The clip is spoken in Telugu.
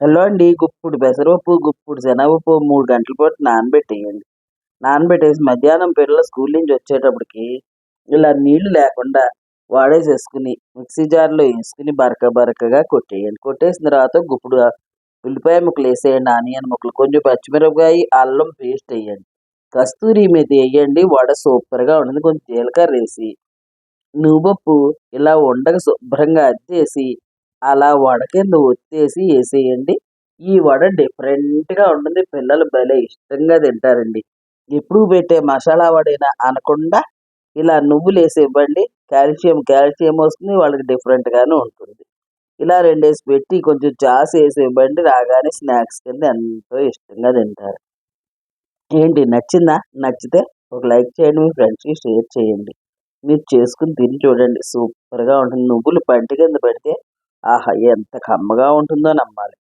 హలో అండి. గుప్పుడు పెసరపప్పు, గుప్పుడు శనగపప్పు 3 గంటల పాటు నానబెట్టేయండి. నానబెట్టేసి మధ్యాహ్నం పిల్లలు స్కూల్ నుంచి వచ్చేటప్పటికి ఇలా నీళ్లు లేకుండా వాడేసేసుకుని మిక్సీ జార్‌లో ఏసుకుని బరకగా కొట్టేయండి. కొట్టేసిన తర్వాత గుప్పుడు ఉల్లిపాయ ముక్కలు ఏసేయండి, ఆనియన్ ముక్కలు, కొంచెం పచ్చిమిరపకాయ, అల్లం పేస్ట్ ఎయ్యండి. కస్తూరి మేతి ఎయ్యండి. వడ సూపర్‌గా ఉంటుంది. కొంచెం జీలకర్రేసి నువ్వుపప్పు ఇలా ఉండగా శుభ్రంగా అద్దేసి అలా వడ కింద ఒత్తేసి ఏసేయండి. ఈ వడ డిఫరెంట్‌గా ఉంటుంది. పిల్లలు భలే ఇష్టంగా తింటారండి. ఎప్పుడూ పెట్టే మసాలా వడేనా అనకుండా ఇలా నువ్వులేసి ఇవ్వండి. కాల్షియం వస్తుంది. వాళ్ళకి డిఫరెంట్‌గాను ఉంటుంది. ఇలా 2 పెట్టి కొంచెం ఏసి ఇవ్వండి. రాగానే స్నాక్స్ కింద ఎంతో ఇష్టంగా తింటారు. ఏంటి నచ్చిందా? నచ్చితే ఒక లైక్ చేయండి. మీ ఫ్రెండ్స్‌కి షేర్ చేయండి. మీరు చేసుకొని తిని చూడండి. సూపర్‌గా ఉంటుంది. నువ్వులు పంటి కింద పెడితే ఆహా! ఎంత కమ్మగా ఉంటుందో నమ్మాలి.